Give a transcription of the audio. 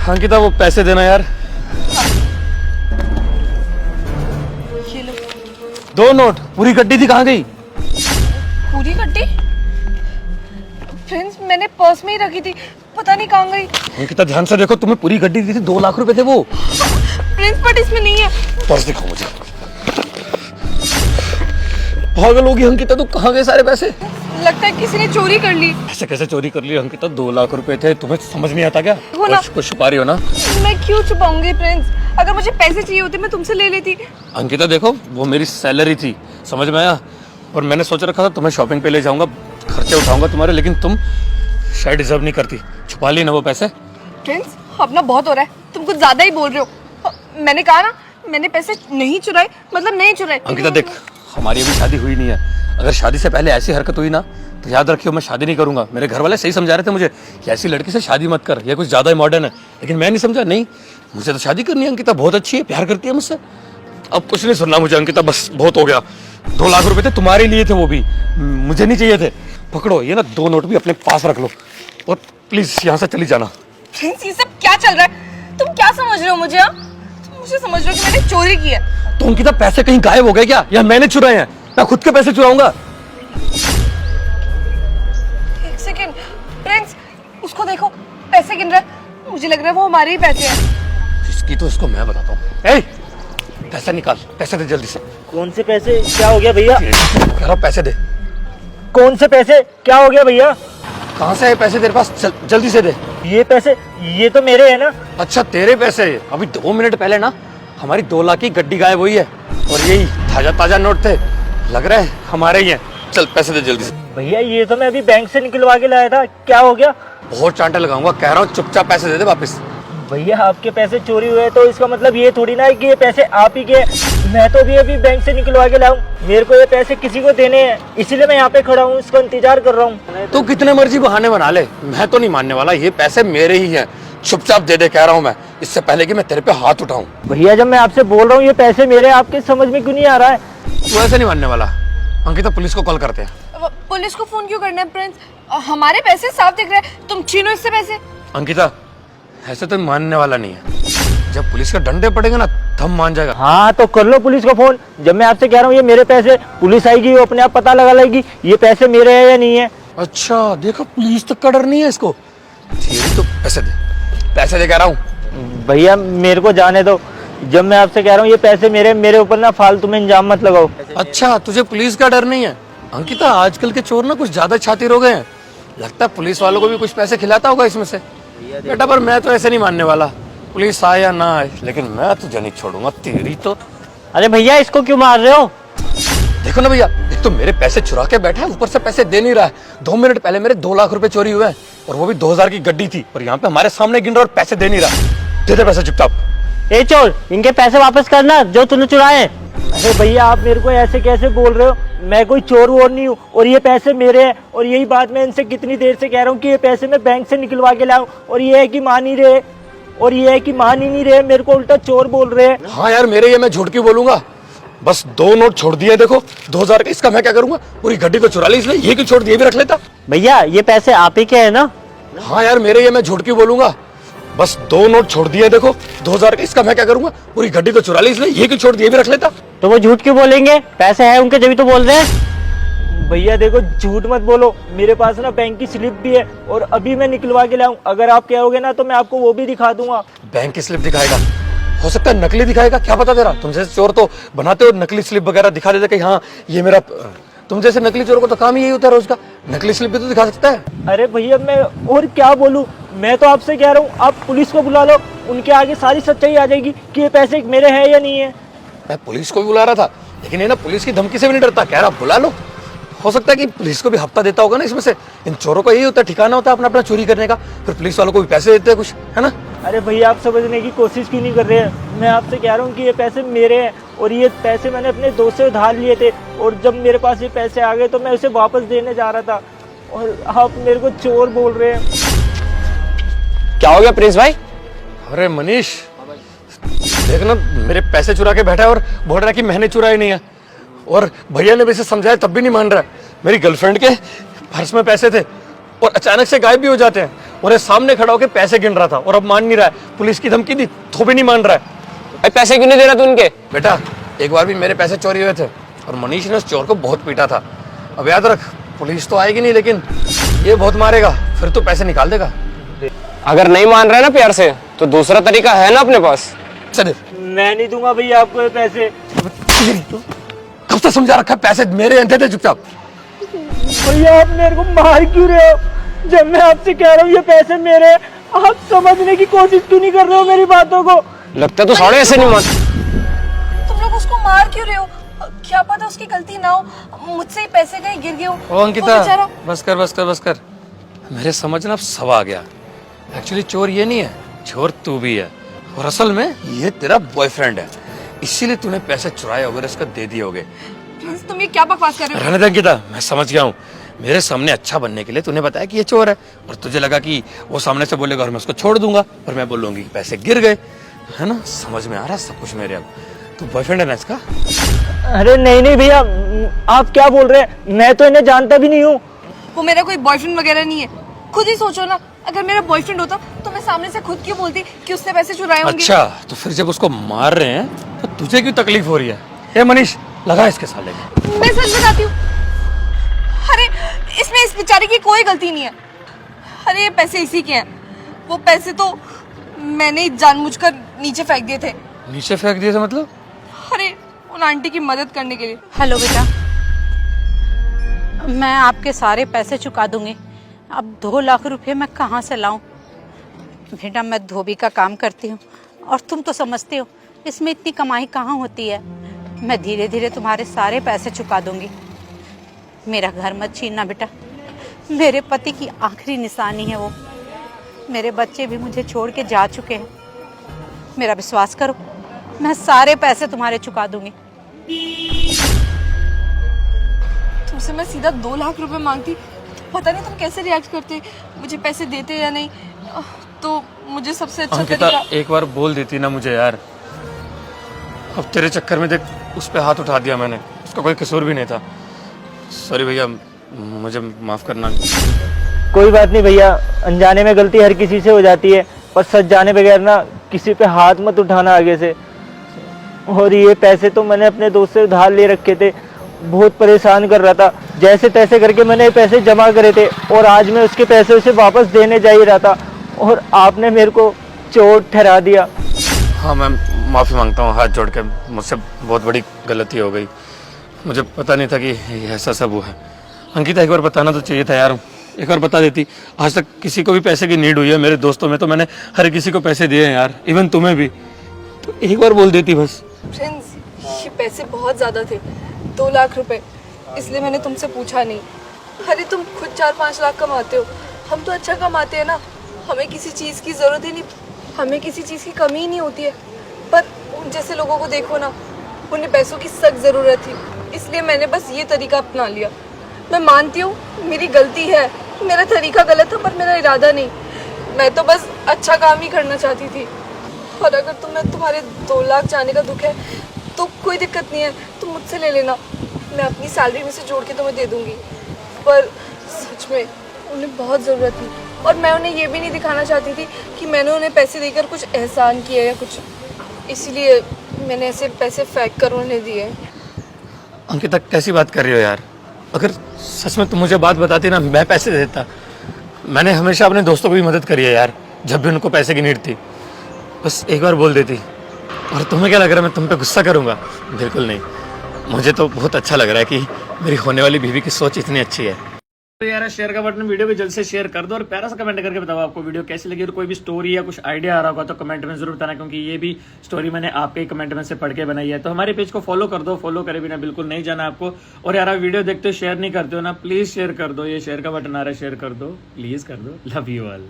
अंकिता वो पैसे देना यार। ये लो। 2 नोट। पूरी गड्डी थी, कहाँ गई? पूरी गड्डी? फ्रेंड्स मैंने पर्स में ही रखी थी, पता नहीं कहाँ गई। अंकिता ध्यान से देखो, तुम्हें पूरी गड्डी दी थी, 2 लाख रुपए थे वो। फ्रेंड्स बट इसमें नहीं है। पर्स दिखाओ मुझे। पागल होगी अंकिता, तू कहाँ गए सारे पैसे? लगता है किसी ने चोरी कर ली। ऐसे कैसे चोरी कर ली अंकिता? 2 लाख रुपए थे, तुम्हें समझ नहीं आता क्या? हो ना। कुछ छुपा रही हो ना? मैं क्यों छुपाऊंगी फ्रेंड्स, अगर मुझे पैसे चाहिए होते मैं तुमसे ले लेती। अंकिता देखो, वो मेरी सैलरी थी, समझ में आया? और मैंने सोच रखा था तुम्हें शॉपिंग पे ले जाऊंगा, खर्चे उठाऊंगा तुम्हारे, लेकिन तुम शायद डिजर्व नहीं करती। छुपा ली ना वो पैसे। फ्रेंड्स अपना बहुत हो रहा है, तुम कुछ ज्यादा ही बोल रहे हो। मैंने कहा ना मैंने पैसे नहीं चुराए, मतलब नहीं चुराए। अंकिता देख, हमारी अभी शादी हुई नहीं है, अगर शादी से पहले ऐसी हरकत हुई ना तो याद रखियो मैं शादी नहीं करूंगा। मेरे घर वाले सही समझा रहे थे मुझे कि ऐसी लड़की से शादी मत कर, ये कुछ ज्यादा ही मॉडर्न है, लेकिन मैं नहीं समझा। नहीं, मुझे तो शादी करनी है। अंकिता बहुत अच्छी है, प्यार करती है मुझसे। अब कुछ नहीं सुनना मुझे अंकिता, बस बहुत हो गया। 2 लाख रुपए थे, तुम्हारे लिए थे, वो भी मुझे नहीं चाहिए थे। पकड़ो ये ना 2 नोट भी अपने पास रख लो, और प्लीज यहाँ से चली जाना। फ्रेंड्स ये सब क्या चल रहा है, तुम क्या समझ रहे हो मुझे? तुम मुझे समझ रहे हो कि मैंने चोरी की है? तो अंकिता पैसे कहीं गायब हो गए क्या, या मैंने चुराए हैं? मैं खुद के पैसे चुराऊंगा? एक सेकेंड फ्रेंड्स, उसको देखो पैसे गिन रहा है, मुझे लग रहा है वो हमारे ही पैसे हैं। इसकी तो इसको मैं बताता हूँ। पैसा निकाल, पैसे दे जल्दी से। कौन से पैसे? क्या हो गया भैया? कह रहा पैसे दे। कौन से पैसे? क्या हो गया भैया? कहाँ से है पैसे तेरे पास? जल्दी से दे। ये पैसे, ये तो मेरे हैं ना। अच्छा तेरे पैसे? अभी 2 मिनट पहले ना हमारी 2 लाख की गड्डी गायब हुई है, और यही ताजा ताजा नोट थे, लग रहा है हमारे ही हैं। चल पैसे दे जल्दी से। भैया ये तो मैं अभी बैंक से निकलवा के लाया था, क्या हो गया? बहुत चांटे लगाऊंगा, कह रहा हूँ चुपचाप पैसे दे दे वापस। भैया आपके पैसे चोरी हुए तो इसका मतलब ये थोड़ी ना है कि ये पैसे आप ही के। मैं तो अभी बैंक से निकलवा के लाऊं, मेरे को ये पैसे किसी को देने हैं, इसीलिए मैं यहाँ पे खड़ा हूँ, इसका इंतजार कर रहा हूँ। तू कितने मर्जी बहाने बना ले, मैं तो नहीं मानने वाला। ये पैसे मेरे ही हैं, चुपचाप दे दे कह रहा हूँ मैं, इससे पहले कि मैं तेरे पे हाथ उठाऊं। भैया जब मैं आपसे बोल रहा हूँ ये पैसे मेरे, आपके समझ में क्यों नहीं आ रहा है? तू ऐसे नहीं मानने वाला। अंकिता पुलिस को कॉल करते हैं। पुलिस को फोन क्यों करना है फ्रेंड्स? हमारे पैसे साफ दिख रहे हैं, तुम छीनो इससे पैसे। अंकिता ऐसे तो मानने वाला नहीं है, जब पुलिस का डंडे पड़ेगा ना तब मान जाएगा। हाँ तो कर लो पुलिस को फोन। जब मैं आपसे कह रहा हूँ ये मेरे पैसे, पुलिस आएगी वो अपने आप पता लगा लेगी ये पैसे मेरे हैं या नहीं है। अच्छा देखो, पुलिस तक का डर नहीं है इसको। ठीक तो पैसे दे, पैसे दे कह रहा हूँ। भैया मेरे को जाने दो, जब मैं आपसे कह रहा हूँ ये पैसे मेरे ऊपर ना फालतू में इंजाम मत लगाओ। अच्छा तुझे पुलिस का डर नहीं है? अंकिता आजकल के चोर ना कुछ ज्यादा छातिर हो गए हैं, लगता है पुलिस वालों को भी कुछ पैसे खिलाता होगा इसमें से। बेटा पर मैं तो ऐसे नहीं मानने वाला, पुलिस आए या ना आए, लेकिन मैं तुझे नहीं छोड़ूंगा, तेरी तो। अरे भैया इसको क्यों मार रहे हो? देखो ना भैया, एक तो मेरे पैसे चुरा के बैठा है, ऊपर से पैसे दे नहीं रहा है। 2 मिनट पहले मेरे 2 लाख रुपए चोरी हुए हैं, और वो भी 2000 की गड्डी थी, और यहाँ पे हमारे सामने गिन रहा और पैसे दे नहीं रहा। दे दे पैसे चुपचाप। ए चोर, इनके पैसे वापस करना जो तूने चुराए। अरे भैया आप मेरे को ऐसे कैसे बोल रहे हो? मैं कोई चोर वोर नहीं हूँ, और ये पैसे मेरे हैं। और यही बात मैं इनसे कितनी देर से कह रहा हूँ कि ये पैसे मैं बैंक से निकलवा के लाऊं, और ये है कि मान ही रहे, और ये है कि मान ही नहीं रहे, मेरे को उल्टा चोर बोल रहे हैं। हाँ यार मेरे, ये मैं झूठ क्यों बोलूंगा? बस 2 नोट छोड़ दिए, देखो 2000 का, इसका मैं क्या करूंगा? पूरी गड्डी तो चुरा ली इसने, ये क्यों छोड़ दिए, भी रख लेता। भैया ये पैसे आप ही के है ना? हाँ यार मेरे, ये मैं झूठ क्यों बोलूंगा? बस 2 नोट छोड़ दिए, देखो 2000 का, इसका मैं क्या करूंगा? पूरी गड्डी तो चुरा ली इसने, ये क्यों छोड़ दिए, भी रख लेता। तो वो झूठ क्यों बोलेंगे? पैसे है उनके जब तो बोल रहे हैं। भैया देखो झूठ मत बोलो, मेरे पास ना बैंक की स्लिप भी है, और अभी मैं निकलवा के लाऊं। अगर आप कहोगे ना तो मैं आपको वो भी दिखा दूंगा। बैंक की स्लिप दिखाएगा? हो सकता है नकली दिखाएगा, क्या पता तेरा। तुम जैसे चोर तो बनाते हो नकली स्लिप वगैरह दिखा देते कि हाँ ये मेरा। तुम जैसे नकली चोर को तो काम ही यही होता है रोज का, नकली स्लिप भी तो दिखा सकता है। अरे भैया मैं और क्या बोलूं, मैं तो आपसे कह रहा हूँ आप पुलिस को बुला लो, उनके आगे सारी सच्चाई आ जाएगी कि ये पैसे मेरे हैं या नहीं है। मैं पुलिस को भी बुला रहा था, लेकिन ये ना पुलिस की धमकी से भी नहीं डरता, कह रहा बुला लो। हो सकता है कि पुलिस को भी हफ्ता देता होगा ना इसमें से। इन चोरों का यही होता है, ठिकाना होता है अपना अपना चोरी करने का, फिर पुलिस वालों को भी पैसे देते हैं कुछ, है ना। अरे भैया आप समझने की कोशिश क्यों नहीं कर रहे हैं? मैं आपसे कह रहा हूँ कि ये पैसे मेरे हैं, और ये पैसे मैंने अपने दोस्त से उधार लिए थे, और जब मेरे पास ये पैसे आ गए तो मैं उसे वापस देने जा रहा था, और आप मेरे को चोर बोल रहे हैं। क्या हो गया प्रिंस भाई? अरे मनीष देखना, मेरे पैसे चुरा के बैठा है और बोल रहा है कि मैंने चुराए नहीं है, और भैया ने भी इसे समझाया तब भी नहीं मान रहा है। मेरी गर्लफ्रेंड के पर्स में पैसे थे और अचानक से गायब भी हो जाते हैं, और सामने खड़ा होकर पैसे गिन रहा था और अब मान नहीं रहा है। पुलिस की धमकी दी तो भी नहीं मान रहा है। भाई पैसे क्यों नहीं दे रहा तू उनके? बेटा एक बार भी मेरे पैसे चोरी हुए थे और मनीष ने उस चोर को बहुत पीटा था। अब याद रख, पुलिस तो आएगी नहीं लेकिन ये बहुत मारेगा, फिर तो पैसे निकाल देगा। अगर नहीं मान रहा है ना प्यार से, तो दूसरा तरीका है ना अपने पास। चल मैं नहीं दूंगा भैया आपको ये पैसे। कब से समझा रखा है, पैसे मेरे अंदर थे चुपचाप। भैया आप मेरे को मार क्यों रहे हो? जब मैं आपसे कह रहा हूँ ये पैसे मेरे, आप समझने की कोशिश क्यों नहीं कर रहे हो मेरी बातों को? लगता है तू साढ़े ऐसे नहीं मान। तुम लोग उसको मार क्यों रहे हो? क्या पता उसकी गलती ना हो, मुझसे ही पैसे कहीं गिर गए हो। ओ अंकिता, वो बेचारा- बस कर बस कर बस कर। मेरे समझ ना अब सब आ गया। एक्चुअली चोर ये नहीं है, चोर तू भी है और असल में ये तेरा बॉयफ्रेंड है, इसीलिए तूने पैसे चुराए होगे, इसका दे दिए होगे। प्रिंस, तुम ये क्या बकवास कर रहे हो? रहने दे अंकिता, मैं समझ गया हूँ। मेरे सामने अच्छा बनने के लिए तूने बताया कि ये चोर है और तुझे लगा कि वो सामने से बोलेगा और मैं उसको छोड़ दूंगा और मैं बोलूंगी कि पैसे गिर गए, है ना? समझ में आ रहा है सब कुछ मेरे। अब तू बॉयफ्रेंड है ना इसका? अरे नहीं नहीं भैया, आप क्या बोल रहे हैं? मैं तो इन्हें जानता भी नहीं हूँ। वो मेरा कोई बॉयफ्रेंड वगैरह नहीं है। खुद ही सोचो ना, अगर मेरा बॉयफ्रेंड होता तो मैं सामने से खुद क्यों बोलती कि उसने पैसे चुराए होंगे। अच्छा, तो फिर जब उसको मार रहे हैं तो तुझे क्यों तकलीफ हो रही है? ए मनीष, लगा इसके साले में। मैं सच बताती हूँ, अरे इसमें इस बेचारे की कोई गलती नहीं है। अरे ये पैसे इसी के हैं। वो पैसे तो मैंने जानबूझकर नीचे फेंक दिए थे। नीचे फेंक दिए थे मतलब? अरे उन आंटी की मदद करने के लिए। हेलो बेटा, मैं आपके सारे पैसे चुका दूंगी। अब 2 लाख रुपए मैं कहाँ से लाऊं? बेटा मैं धोबी का काम करती हूँ और तुम तो समझते हो इसमें इतनी कमाई कहाँ होती है। मैं धीरे धीरे तुम्हारे सारे पैसे चुका दूंगी। मेरा घर मत छीनना बेटा, मेरे पति की आखिरी निशानी है वो। मेरे बच्चे भी मुझे छोड़ के जा चुके हैं। मेरा विश्वास करो, मैं सारे पैसे तुम्हारे चुका दूंगी। तुमसे मैं सीधा 2 लाख रुपए मांगती तो पता नहीं तुम कैसे रिएक्ट करते, मुझे पैसे देते या नहीं। तो मुझे सबसे अच्छा अंकिता तरीका। एक बार बोल देती ना मुझे यार। अब तेरे चक्कर में देख उस पे हाथ उठा दिया मैंने, उसका कोई कसूर भी नहीं था। सॉरी भैया, मुझे माफ करना। कोई बात नहीं भैया, अनजाने में गलती हर किसी से हो जाती है, पर सच जाने बगैर ना किसी पे हाथ मत उठाना आगे से। और ये पैसे तो मैंने अपने दोस्त से उधार ले रखे थे, बहुत परेशान कर रहा था। जैसे तैसे करके मैंने ये पैसे जमा करे थे और आज मैं उसके पैसे उसे वापस देने जा ही रहा था और आपने मेरे को चोर ठहरा दिया। हाँ मैं माफ़ी मांगता हूँ हाथ जोड़ के, मुझसे बहुत बड़ी गलती हो गई। मुझे पता नहीं था कि ऐसा सब हुआ है। अंकिता एक बार बताना तो चाहिए था यार, एक बार बता देती। आज तक किसी को भी पैसे की नीड हुई है मेरे दोस्तों में तो मैंने हर किसी को पैसे दिए हैं यार, इवन तुम्हें भी। तो एक बार बोल देती बस। फ्रेंड्स, ये पैसे बहुत ज्यादा थे, 2 लाख रुपए, इसलिए मैंने तुमसे पूछा नहीं। अरे तुम खुद 4-5 लाख कमाते हो, हम तो अच्छा कमाते हैं ना, हमें किसी चीज़ की ज़रूरत ही नहीं, हमें किसी चीज़ की कमी ही नहीं होती है। पर उन जैसे लोगों को देखो ना, उन्हें पैसों की सख्त ज़रूरत थी, इसलिए मैंने बस ये तरीका अपना लिया। मैं मानती हूँ मेरी गलती है, मेरा तरीका गलत था, पर मेरा इरादा नहीं। मैं तो बस अच्छा काम ही करना चाहती थी। और अगर तुम्हें तुम्हारे 2 लाख जाने का दुख है तो कोई दिक्कत नहीं है, तुम मुझसे ले लेना, मैं अपनी सैलरी में से जोड़ के तुम्हें दे दूँगी। पर सच में उन्हें बहुत ज़रूरत थी और मैं उन्हें ये भी नहीं दिखाना चाहती थी कि मैंने उन्हें पैसे देकर कुछ एहसान किया या कुछ, इसलिए मैंने ऐसे पैसे फेंक कर उन्हें दिए। अंकिता कैसी बात कर रही हो यार? अगर सच में तुम मुझे बात बताती ना, मैं पैसे दे देता। मैंने हमेशा अपने दोस्तों को भी मदद करी है यार, जब भी उनको पैसे की नीड थी। बस एक बार बोल देती। और तुम्हें क्या लग रहा है मैं तुम पे गुस्सा करूंगा? बिल्कुल नहीं, मुझे तो बहुत अच्छा लग रहा है कि मेरी होने वाली बीवी की सोच इतनी अच्छी है। तो यार शेयर का बटन वीडियो को जल्द से शेयर कर दो और प्यारा सा कमेंट करके बताओ आपको वीडियो कैसी लगी। और कोई भी स्टोरी या कुछ आइडिया आ रहा होगा तो कमेंट में जरूर बताना, क्योंकि ये भी स्टोरी मैंने आपके कमेंट में से पढ़ के बनाई है। तो हमारे पेज को फॉलो कर दो, फॉलो करे बिना बिल्कुल नहीं जाना आपको। और यार आप वीडियो देखते हो शेयर नहीं करते हो ना, प्लीज शेयर कर दो। ये शेयर का बटन आ रहा है, शेयर कर दो, प्लीज कर दो। Love you all.